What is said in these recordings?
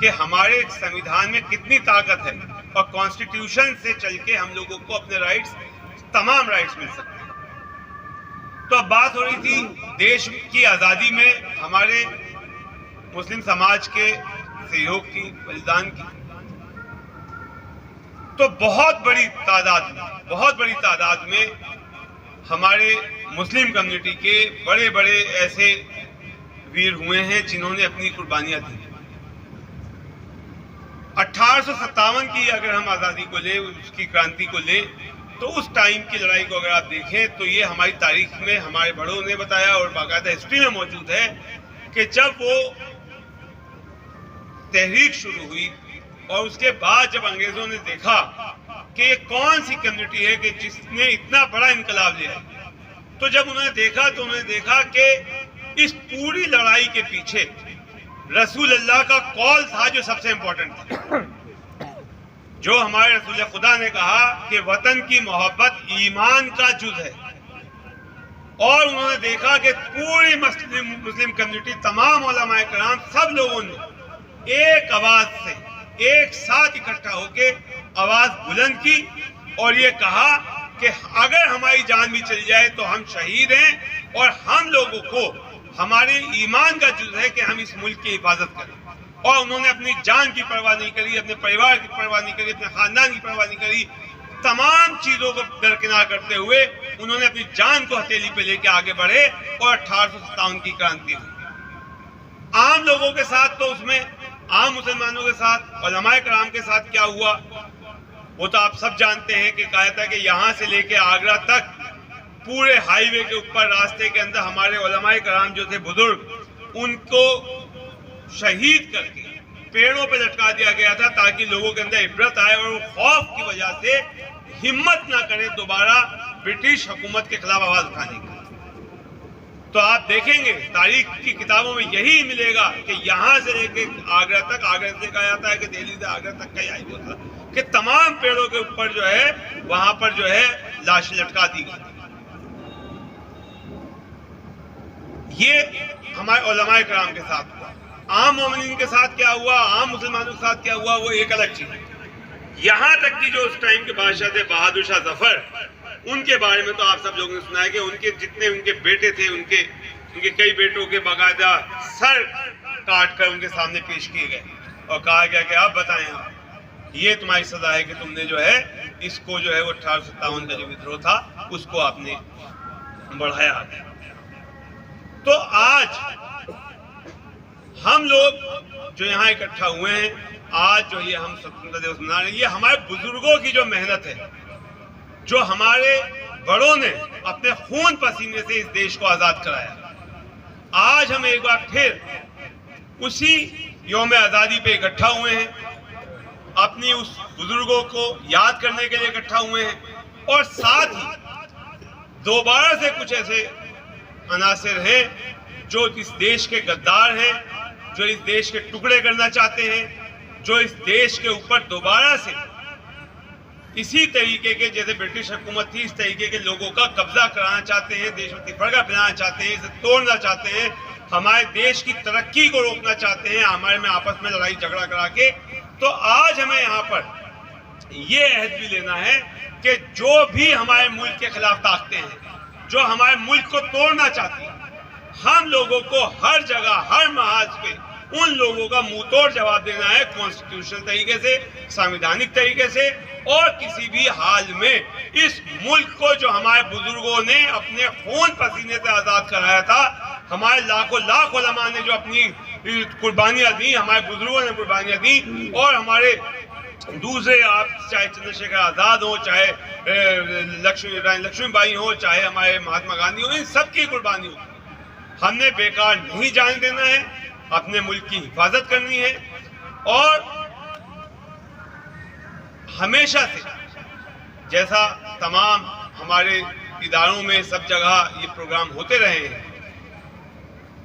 कि हमारे संविधान में कितनी ताकत है और कॉन्स्टिट्यूशन से चल के हम लोगों को अपने राइट्स, तमाम राइट्स मिल सकते हैं। तो अब बात हो रही थी देश की आज़ादी में हमारे मुस्लिम समाज के सहयोग की, बलिदान की। तो बहुत बड़ी तादाद में हमारे मुस्लिम कम्युनिटी के बड़े बड़े ऐसे वीर हुए हैं जिन्होंने अपनी कुर्बानियां दी। 1857 की अगर हम आज़ादी को ले, उसकी क्रांति को ले, तो उस टाइम की लड़ाई को अगर आप देखें तो ये हमारी तारीख में हमारे बड़ों ने बताया और बाकायदा हिस्ट्री में मौजूद है कि जब वो तहरीक शुरू हुई और उसके बाद जब अंग्रेजों ने देखा कि ये कौन सी कम्युनिटी है कि जिसने इतना बड़ा इनकलाब लिया, तो जब उन्होंने देखा कि इस पूरी लड़ाई के पीछे रसूल अल्लाह का कौल था जो सबसे इंपॉर्टेंट था। जो हमारे रसूल खुदा ने कहा कि वतन की मोहब्बत ईमान का जुज़ है, और उन्होंने देखा कि पूरी मुस्लिम कम्युनिटी, तमाम उलमाए कराम, सब लोगों ने एक आवाज से एक साथ इकट्ठा होकर आवाज बुलंद की और ये कहा कि अगर हमारी जान भी चली जाए तो हम शहीद हैं और हम लोगों को हमारे ईमान का जुज़ है कि हम इस मुल्क की हिफाजत करें। और उन्होंने अपनी जान की परवाह नहीं करी, अपने परिवार की परवाह नहीं करी, अपने खानदान की परवाह नहीं करी। तमाम चीजों को दरकिनार करते हुए उन्होंने अपनी जान को हथेली पे लेके आगे बढ़े और 1857 की क्रांति हुई। आम लोगों के साथ, तो उसमें आम मुसलमानों के साथ, उलमाए कराम के साथ क्या हुआ वो तो आप सब जानते हैं कि कहा था कि यहाँ से लेके आगरा तक पूरे हाईवे के ऊपर रास्ते के अंदर हमारे उलमाए कराम जो थे बुजुर्ग, उनको शहीद करके पेड़ों पे लटका दिया गया था ताकि लोगों के अंदर इबरत आए और वो खौफ की वजह से हिम्मत ना करे दोबारा ब्रिटिश हुकूमत के खिलाफ आवाज उठाने की। तो आप देखेंगे तारीख की किताबों में यही मिलेगा कि यहाँ से लेके आगरा तक, आगरा से कहा जाता है कि दिल्ली से आगरा तक का यही होता कि तमाम पेड़ों के ऊपर जो है वहां पर जो है लाशें लटका दी गई। ये हमारे उलमाए कराम के साथ हुआ। आम मोमिनीन के साथ क्या हुआ, आम मुसलमानों के साथ क्या हुआ, वो एक अलग चीज है। यहाँ तक कि जो उस टाइम के बादशाह थे बहादुर शाह जफर, उनके बारे में तो आप सब लोगों ने सुना है कि उनके जितने उनके बेटे थे, उनके कई बेटों के बाकायदा सर काट कर उनके सामने पेश किए गए और कहा गया कि आप बताएं, आप ये तुम्हारी सजा है कि तुमने जो है इसको जो है वो 1857 का जो विद्रोह था उसको आपने बढ़ाया। तो आज हम लोग जो यहाँ इकट्ठा हुए हैं, आज जो ये हम स्वतंत्रता दिवस मना रहे हैं, ये हमारे बुजुर्गों की जो मेहनत है, जो हमारे बड़ों ने अपने खून पसीने से इस देश को आजाद कराया। आज हम एक बार फिर उसी यौम आजादी पे इकट्ठा हुए हैं, अपनी उस बुजुर्गों को याद करने के लिए इकट्ठा हुए हैं और साथ ही दोबारा से कुछ ऐसे अनासिर हैं जो इस देश के गद्दार हैं, जो इस देश के टुकड़े करना चाहते हैं, जो इस देश के ऊपर दोबारा से इसी तरीके के, जैसे ब्रिटिश हुकूमत थी, इस तरीके के लोगों का कब्जा कराना चाहते हैं, देश में तिफरका फैलाना चाहते हैं, इसे तोड़ना चाहते हैं, हमारे देश की तरक्की को रोकना चाहते हैं, हमारे में आपस में लड़ाई झगड़ा करा के। तो आज हमें यहाँ पर ये अहद भी लेना है कि जो भी हमारे मुल्क के खिलाफ ताकतें हैं, जो हमारे मुल्क को तोड़ना चाहती हैं, हम लोगों को हर जगह, हर महाज पे उन लोगों का मुंह तोड़ जवाब देना है, कॉन्स्टिट्यूशनल तरीके से, संवैधानिक तरीके से। और किसी भी हाल में इस मुल्क को जो हमारे बुजुर्गों ने अपने खून पसीने से आजाद कराया था, हमारे लाखों लाख उलमा ने जो अपनी कुर्बानियां दी, हमारे बुजुर्गों ने कुर्बानियां दी, और हमारे दूसरे, आप चाहे चंद्रशेखर आजाद हो, चाहे लक्ष्मीबाई हो, चाहे हमारे महात्मा गांधी हो, इन सबकी कुर्बानी हो, हमने बेकार नहीं जाने देना है, अपने मुल्क की हिफाजत करनी है। और हमेशा से जैसा तमाम हमारे इदारों में सब जगह ये प्रोग्राम होते रहे हैं,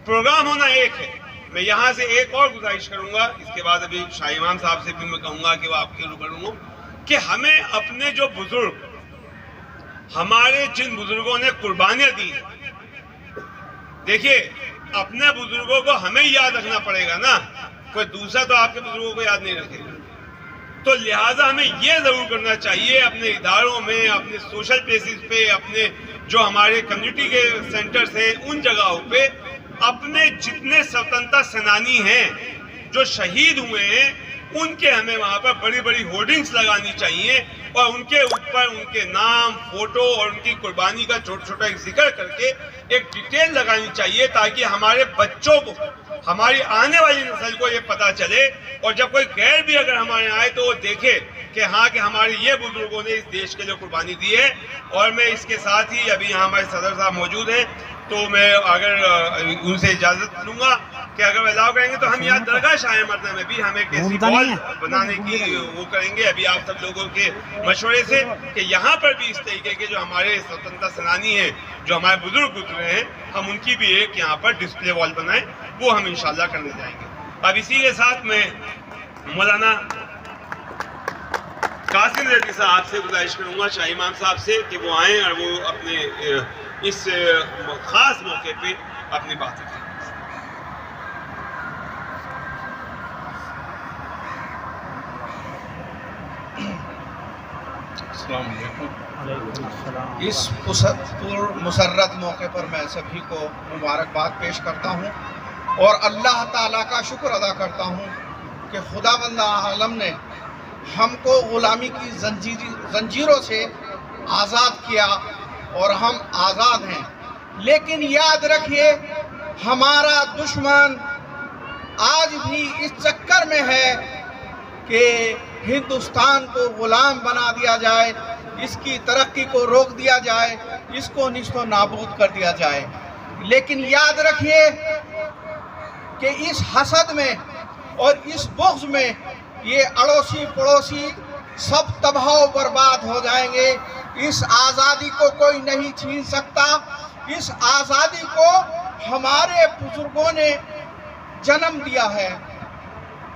प्रोग्राम होना एक है। मैं यहाँ से एक और गुजारिश करूंगा, इसके बाद अभी शाह इमाम साहब से भी मैं कहूंगा कि वो आपके रूबरू हो, कि हमें अपने जो बुजुर्ग, हमारे जिन बुजुर्गों ने कुर्बानियां दी, देखिए अपने बुजुर्गों को हमें याद रखना पड़ेगा ना कोई दूसरा तो आपके बुजुर्गों को याद नहीं रखेगा। तो लिहाजा हमें ये जरूर करना चाहिए अपने इदारों में, अपने सोशल प्लेसेस पे, अपने जो हमारे कम्युनिटी के सेंटर्स हैं उन जगहों पे अपने जितने स्वतंत्रता सेनानी हैं जो शहीद हुए हैं उनके हमें वहां पर बड़ी बड़ी होर्डिंग्स लगानी चाहिए और उनके ऊपर उनके नाम, फोटो और उनकी कुर्बानी का छोटा छोटा जिक्र करके एक डिटेल लगानी चाहिए ताकि हमारे बच्चों को, हमारी आने वाली नस्ल को ये पता चले और जब कोई गैर भी अगर हमारे आए तो वो देखे कि हाँ कि हमारे ये बुजुर्गों ने इस देश के लिए कुर्बानी दी है। और मैं इसके साथ ही अभी यहाँ हमारे सदर साहब मौजूद हैं तो मैं अगर उनसे इजाजत लूंगा कि अगर अलाउ करेंगे तो हम यहाँ दरगाह शाह मरना में भी हम एक ऐसी हॉल बनाने की वो करेंगे अभी आप सब लोगों के मशवरे से कि यहाँ पर भी इस तरीके के जो हमारे स्वतंत्रता सेनानी हैं, जो हमारे बुजुर्ग गुजरे हैं, हम उनकी भी एक यहाँ पर डिस्प्ले वॉल बनाएं। वो हम इंशाल्लाह करने जाएंगे। अब इसी के साथ में मौलाना कासिम रेड्डी साहब से गुजारिश करूंगा, शाह इमाम साहब से, कि वो आए और वो अपने इस खास मौके पे अपनी बात करें। इस मुसर्रत मौके पर मैं सभी को मुबारकबाद पेश करता हूँ और अल्लाह ताला का शुक्र अदा करता हूँ कि खुदावंद आलम ने हमको गुलामी की जंजीरों से आज़ाद किया और हम आज़ाद हैं। लेकिन याद रखिए हमारा दुश्मन आज भी इस चक्कर में है कि हिंदुस्तान को गुलाम बना दिया जाए, इसकी तरक्की को रोक दिया जाए, इसको निस्तो नाबूद कर दिया जाए। लेकिन याद रखिए कि इस हसद में और इस बुग़्ज़ में ये अड़ोसी पड़ोसी सब तबाह बर्बाद हो जाएंगे। इस आज़ादी को कोई नहीं छीन सकता। इस आज़ादी को हमारे बुजुर्गों ने जन्म दिया है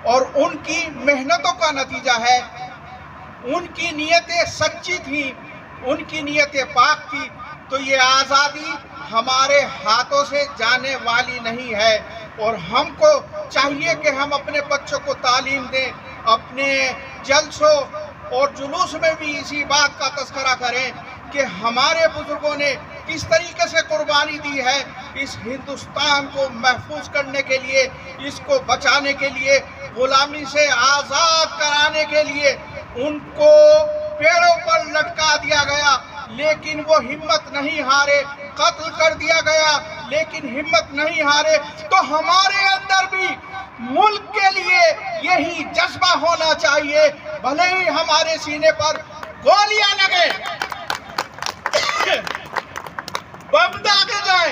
और उनकी मेहनतों का नतीजा है। उनकी नीयतें सच्ची थी, उनकी नीयतें पाक थी, तो ये आज़ादी हमारे हाथों से जाने वाली नहीं है। और हमको चाहिए कि हम अपने बच्चों को तालीम दें, अपने जलसों और जुलूस में भी इसी बात का तज़किरा करें कि हमारे बुजुर्गों ने किस तरीके से कुर्बानी दी है इस हिंदुस्तान को महफूज करने के लिए, इसको बचाने के लिए, गुलामी से आज़ाद कराने के लिए। उनको पेड़ों पर लटका दिया गया लेकिन वो हिम्मत नहीं हारे, कत्ल कर दिया गया लेकिन हिम्मत नहीं हारे। तो हमारे अंदर भी मुल्क के लिए यही जज्बा होना चाहिए, भले ही हमारे सीने पर गोलियां लगे, बम दागे जाए,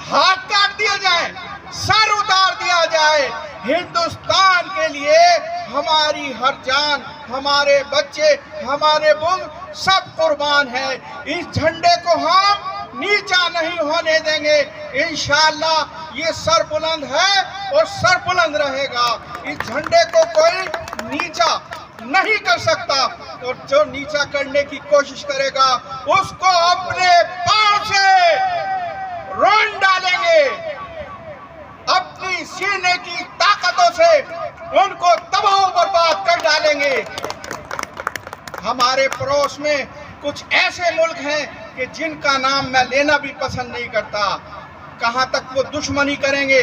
हाथ काट दिया जाए, सर उतार दिया जाए, हिंदुस्तान के लिए हमारी हर जान, हमारे बच्चे, हमारे बुज़ुर्ग सब कुर्बान है। इस झंडे को हम नीचा नहीं होने देंगे। इंशाअल्लाह ये सर बुलंद है और सर बुलंद रहेगा। इस झंडे को कोई नीचा नहीं कर सकता और जो नीचा करने की कोशिश करेगा उसको अपने पांव से रोन डालेंगे, अपनी सीने की ताकतों से उनको तबाह बर्बाद कर डालेंगे। हमारे पड़ोस में कुछ ऐसे मुल्क हैं कि जिनका नाम मैं लेना भी पसंद नहीं करता, कहां तक वो दुश्मनी करेंगे,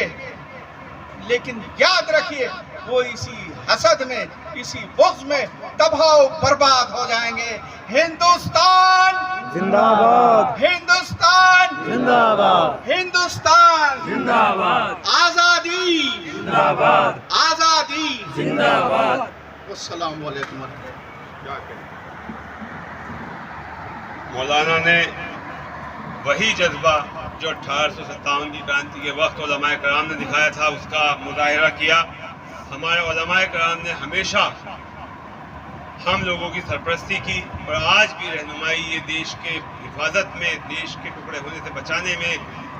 लेकिन याद रखिए वो इसी हसद में, इसी बुग़्ज़ में तबाह बर्बाद हो जाएंगे। हिंदुस्तान जिंदाबाद, हिंदुस्तान जिंदाबाद, हिंदुस्तान जिंदाबाद, आजादी जिंदाबाद, आजादी जिंदाबाद। अस्सलाम वालेकुम। मौलाना ने वही जज्बा जो 1857 की क्रांति के वक्त उलमाए कराम ने दिखाया था उसका मुजाहिरा किया। हमारे उलमाए कराम ने हमेशा हम लोगों की सरपरस्ती की और आज भी रहनुमाई ये देश के हिफाजत में, देश के टुकड़े होने से बचाने में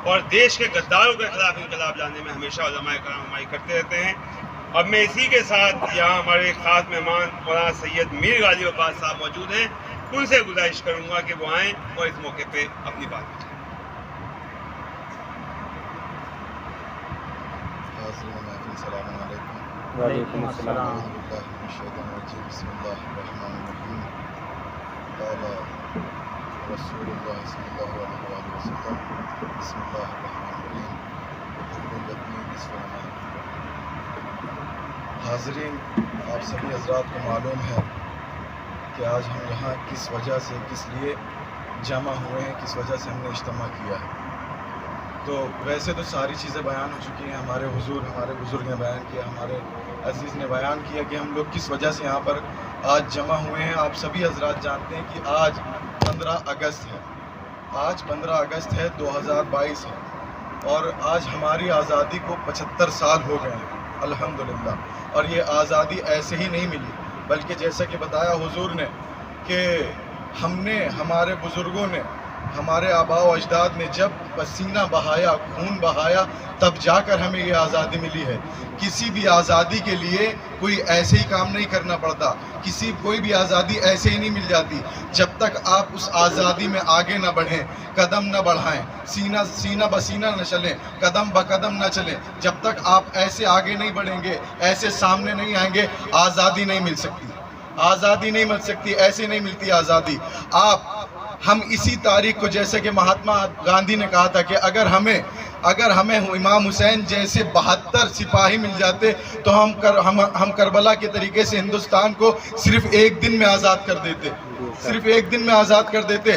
और देश के गद्दारों के खिलाफ इनकलाब लाने में हमेशा उलमाए कराम हमारी करते रहते हैं। अब मैं इसी के साथ यहाँ हमारे ख़ास मेहमान मौलाना सैयद मीर गालिब अब्बास साहब मौजूद हैं, उनसे गुजारिश करूँगा कि वो आएँ और इस मौके पे अपनी बात बताएं। अस्सलाम वालेकुम। वालेकुम अस्सलाम। हाज़रीन, आप सभी हज़रात को मालूम है कि आज हम यहाँ किस वजह से, किस लिए जमा हुए हैं, किस वजह से हमने इज्तिमा किया है। तो वैसे तो सारी चीज़ें बयान हो चुकी हैं, हमारे हुजूर, हमारे बुज़ुर्ग ने बयान किया, हमारे अजीज़ ने बयान किया कि हम लोग किस वजह से यहाँ पर आज जमा हुए हैं। आप सभी हज़रात जानते हैं कि आज 15 अगस्त है, आज 15 अगस्त है, 2022 है, और आज हमारी आज़ादी को 75 साल हो गए हैं अल्हम्दुलिल्लाह। और ये आज़ादी ऐसे ही नहीं मिली, बल्कि जैसा कि बताया हुजूर ने कि हमने, हमारे बुज़ुर्गों ने, हमारे आबा व अजदाद ने जब पसीना बहाया, खून बहाया, तब जाकर हमें ये आज़ादी मिली है। किसी भी आज़ादी के लिए कोई ऐसे ही काम नहीं करना पड़ता, कोई भी आज़ादी ऐसे ही नहीं मिल जाती। जब तक आप उस आज़ादी में आगे न बढ़ें, कदम न बढ़ाएं, सीना बसीना न चलें, कदम ब कदम न चलें, जब तक आप ऐसे आगे नहीं बढ़ेंगे, ऐसे सामने नहीं आएंगे, आज़ादी नहीं मिल सकती। आज़ादी नहीं मिल सकती, ऐसे नहीं मिलती आज़ादी। हम इसी तारीख को, जैसे कि महात्मा गांधी ने कहा था कि अगर हमें इमाम हुसैन जैसे 72 सिपाही मिल जाते तो हम करबला के तरीके से हिंदुस्तान को सिर्फ एक दिन में आज़ाद कर देते, सिर्फ एक दिन में आज़ाद कर देते।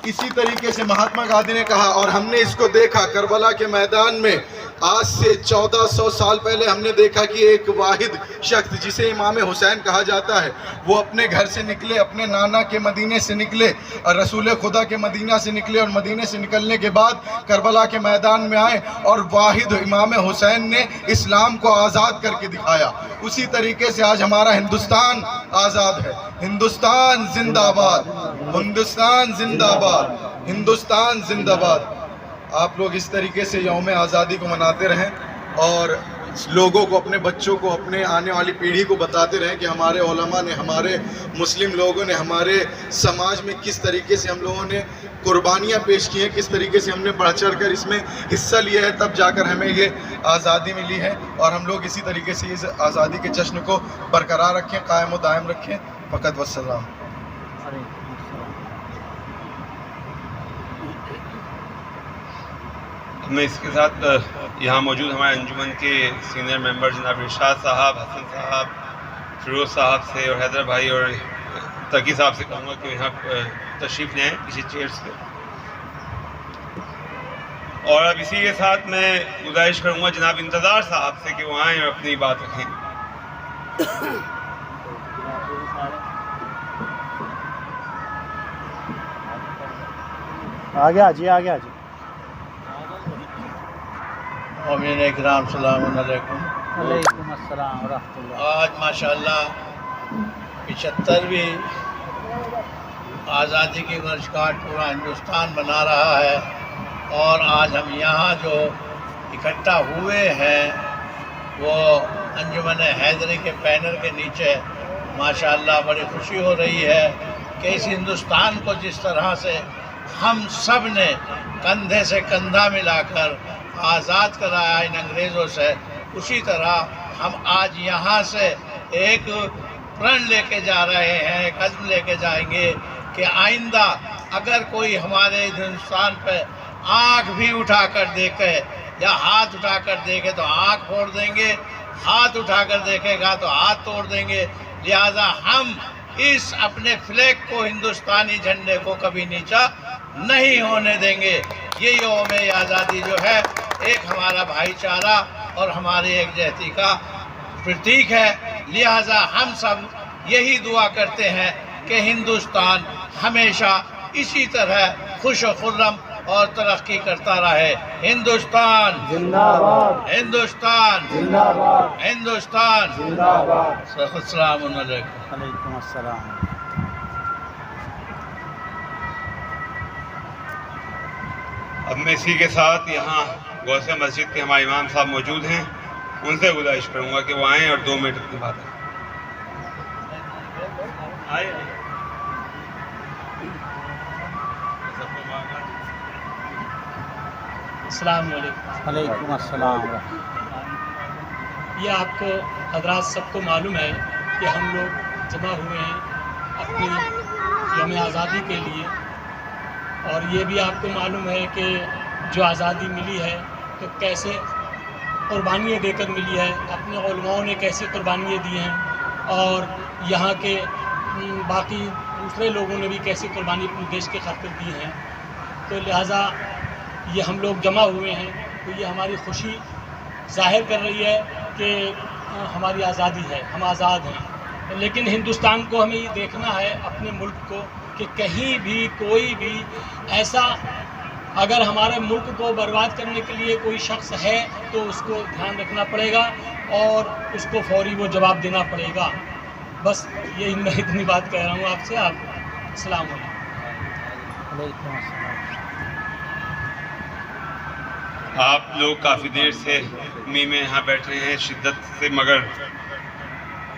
इसी तरीके से महात्मा गांधी ने कहा, और हमने इसको देखा करबला के मैदान में। आज से 1400 साल पहले हमने देखा कि एक वाहिद शख्स जिसे इमाम हुसैन कहा जाता है, वो अपने घर से निकले, अपने नाना के मदीने से निकले और रसूल खुदा के मदीना से निकले, और मदीने से निकलने के बाद करबला के मैदान में आए और वाहिद इमाम हुसैन ने इस्लाम को आज़ाद करके दिखाया। उसी तरीके से आज हमारा हिंदुस्तान आज़ाद है। हिंदुस्तान जिंदाबाद, हिंदुस्तान जिंदाबाद, हिंदुस्तान जिंदाबाद। आप लोग इस तरीके से यौम आज़ादी को मनाते रहें और लोगों को, अपने बच्चों को, अपने आने वाली पीढ़ी को बताते रहें कि हमारे उलमा ने, हमारे मुस्लिम लोगों ने, हमारे समाज में किस तरीके से हम लोगों ने कुर्बानियाँ पेश की हैं, किस तरीके से हमने बढ़ चढ़ कर इसमें हिस्सा लिया है, तब जाकर हमें ये आज़ादी मिली है। और हम लोग इसी तरीके से इस आज़ादी के जश्न को बरकरार रखें, कायम व दायम रखें। फ़कत वस्सलाम। मैं इसके साथ यहाँ मौजूद हमारे अंजुमन के सीनियर मेंबर जनाब इरशाद साहब, हसन साहब, फिरोज़ साहब से और हैदर भाई और तकी साहब से कहूँगा कि यहाँ तशरीफ़ लें किसी चेयर्स पे। और अब इसी के साथ मैं गुजारिश करूँगा जनाब इंतज़ार साहब से कि वो आएँ और अपनी बात रखें। आगे आ जी। मोमिन इकराम सलाम अलैकुम। वालेकुम अस्सलाम व रहमतुल्लाह। आज माशाअल्लाह 75वीं आज़ादी की वर्षगांठ पूरा हिंदुस्तान मना रहा है, और आज हम यहाँ जो इकट्ठा हुए हैं वो अंजुमन हैदरी के बैनर के नीचे माशाअल्लाह बड़ी खुशी हो रही है कि इस हिंदुस्तान को जिस तरह से हम सब ने कंधे से कंधा मिलाकर आज़ाद कराया इन अंग्रेज़ों से, उसी तरह हम आज यहाँ से एक प्रण लेके जा रहे हैं, एक अज़्म लेके जाएंगे कि आइंदा अगर कोई हमारे हिंदुस्तान पे आँख भी उठाकर देखे या हाथ उठाकर देखे तो आँख फोड़ देंगे, हाथ उठाकर देखेगा तो हाथ तोड़ देंगे। लिहाजा हम इस अपने फ्लैग को, हिंदुस्तानी झंडे को कभी नीचा नहीं होने देंगे। ये यौम आज़ादी जो है एक हमारा भाईचारा और हमारी एकजहती का प्रतीक है। लिहाजा हम सब यही दुआ करते हैं कि हिंदुस्तान हमेशा इसी तरह खुश व खुर्रम और तरक्की करता रहे। हिंदुस्तान जिंदाबाद, हिंदुस्तान जिंदाबाद, हिंदुस्तान जिंदाबाद। अस्सलाम वालेकुम। वालेकुम अस्सलाम। अब मैं इसी के साथ यहाँ गौसे मस्जिद के हमारे इमाम साहब मौजूद हैं, उनसे गुजारिश करूँगा कि वो आएँ और 2 मिनट की बात करें। अस्सलाम वालेकुम। वालेकुम अस्सलाम। ये आपको हजरात सबको मालूम है कि हम लोग जमा हुए हैं अपनी यौम आज़ादी के लिए, और ये भी आपको मालूम है कि जो आज़ादी मिली है तो कैसे कुर्बानियाँ देकर मिली है, अपने उलमाओं ने कैसे कुर्बानियाँ दी हैं, और यहाँ के बाकी दूसरे लोगों ने भी कैसे कुर्बानी अपने देश के खातिर दी हैं। तो लिहाजा ये हम लोग जमा हुए हैं तो ये हमारी खुशी ज़ाहिर कर रही है कि हमारी आज़ादी है, हम आज़ाद हैं। लेकिन हिंदुस्तान को हमें ये देखना है, अपने मुल्क को, कि कहीं भी कोई भी ऐसा अगर हमारे मुल्क को बर्बाद करने के लिए कोई शख्स है तो उसको ध्यान रखना पड़ेगा और उसको फौरी वो जवाब देना पड़ेगा। बस यही मैं इतनी बात कह रहा हूँ आपसे। आप अस्सलाम वालेकुम। आप लोग काफ़ी देर से मी में यहाँ बैठे हैं शिद्दत से, मगर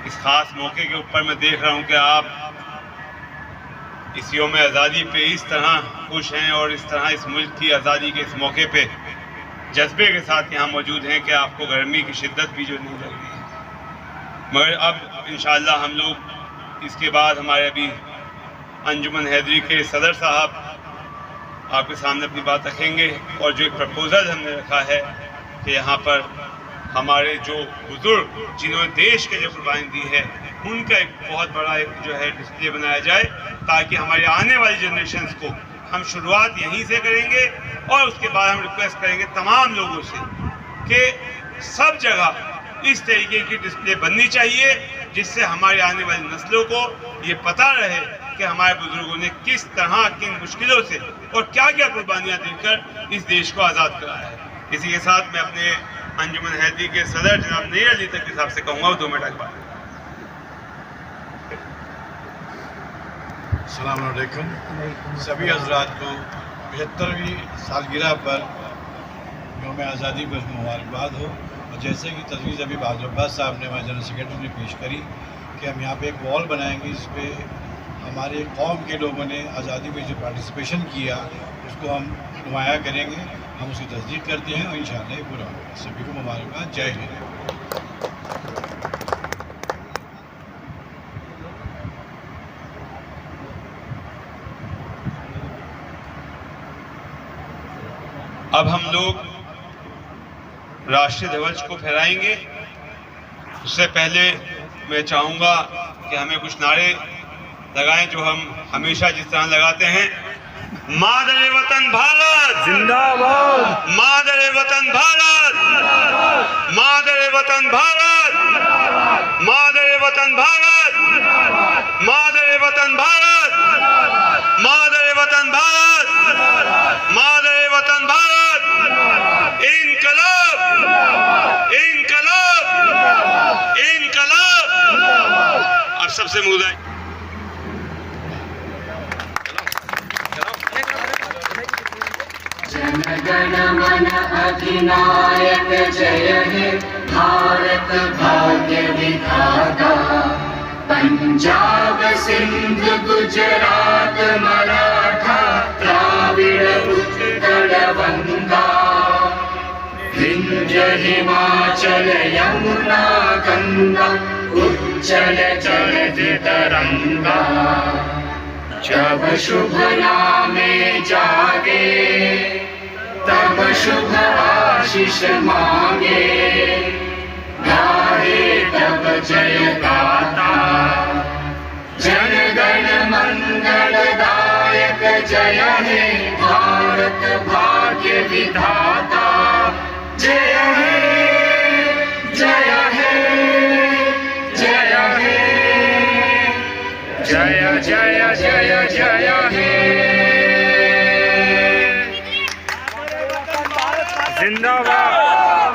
इस ख़ास मौके के ऊपर मैं देख रहा हूँ कि आप इस यौम आज़ादी पे इस तरह खुश हैं और इस तरह इस मुल्क की आज़ादी के इस मौके पे जज्बे के साथ यहाँ मौजूद हैं कि आपको गर्मी की शिद्दत भी जो नहीं लग रही है। मगर अब इंशाअल्लाह हम लोग इसके बाद हमारे अभी अंजुमन हैदरी के सदर साहब आपके सामने अपनी बात रखेंगे, और जो एक प्रपोज़ल हमने रखा है कि यहाँ पर हमारे जो बुज़ुर्ग जिन्होंने देश के लिए कुर्बानी दी है उनका एक बहुत बड़ा एक जो है डिस्प्ले बनाया जाए, ताकि हमारी आने वाली जनरेशन्स को हम शुरुआत यहीं से करेंगे और उसके बाद हम रिक्वेस्ट करेंगे तमाम लोगों से कि सब जगह इस तरीके की डिस्प्ले बननी चाहिए, जिससे हमारी आने वाली नस्लों को ये पता रहे कि हमारे बुजुर्गों ने किस तरह किन मुश्किलों से और क्या क्या कुर्बानियाँ देकर इस देश को आज़ाद कराया है। इसी के साथ मैं अपने अंजुमन हैदरी के सदर जनाब नईर अली तक साहब से कहूँगा 2 मिनट के बाद। अस्सलाम वालेकुम। सभी हजरात को 75वीं सालगिरह पर यौम आज़ादी पर मुबारकबाद हो। और जैसे कि तजवीज़ अभी बहादुर अब्बास साहब ने, हमारे जनरल सेक्रेटरी ने पेश करी कि हम यहाँ पे एक वॉल बनाएंगे जिस पे हमारे कौम के लोगों ने आज़ादी में जो पार्टिसिपेशन किया उसको हम नुमाया करेंगे। हम उसकी तस्दीक करते हैं और इंशाअल्लाह ये पूरा होगा। सभी को मुबारकबाद। जय हिंद। अब हम लोग राष्ट्रीय ध्वज को फहराएंगे। उससे पहले मैं चाहूँगा कि हमें कुछ नारे लगाएं जो हम हमेशा जिस तरह लगाते हैं। मादरे वतन भारत जिंदाबाद, मादरे वतन भारत, मादरे वतन भारत, मादरे वतन भारत, मादरे वतन भारत, मादरे वतन भारत, मादरे वतन भारत। इनकलाब, इनकलाब, इनकलाब। अब सबसे मुद्दा जनगण मन अधिनायक जय हे भारत भाग्य विधाता। पंजाब सिंध गुजरात मराठा द्राविड़ उत्कल गंगा। विंध्य हिमाचल यमुना गंगा उच्चल जलधि तरंगा। जब शुभ नामे जागे तब शुभ आशीष मांगे। गाहे तब जय गाता जनगण मंगलदायक जय हे भारत भाग्य विधाता। जय हे जय हे जय हे जय जय जय जय हे। जिंदाबाद,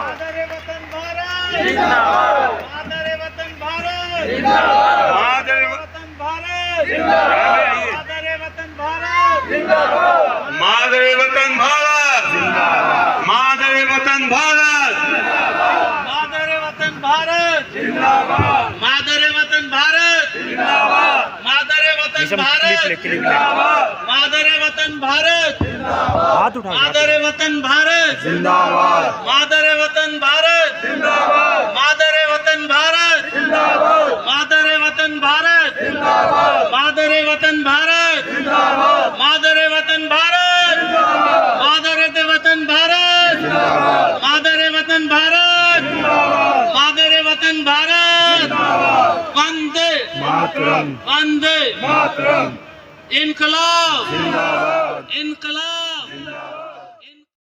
जिंदाबाद, मादरे वतन भारत, जिंदाबाद, मादरे वतन भारत, जिंदाबाद, मादरे वतन भारत, जिंदाबाद, मादरे वतन भारत, मादरे वतन भारत, मादरे वतन भारत, जिंदाबाद, मादरे वतन भारत, जिंदाबाद, मादरे वतन भारत, मादरे वतन भारत, हाथ उठा, मादरे वतन भारत, जिंदाबाद, मादरे वतन भारत, जिंदाबाद, मादरे भारत, मादरे वतन भारत, वंदे मातरम, वंदे मातरम, इनकलाब, जिंदाबाद, इनकलाब।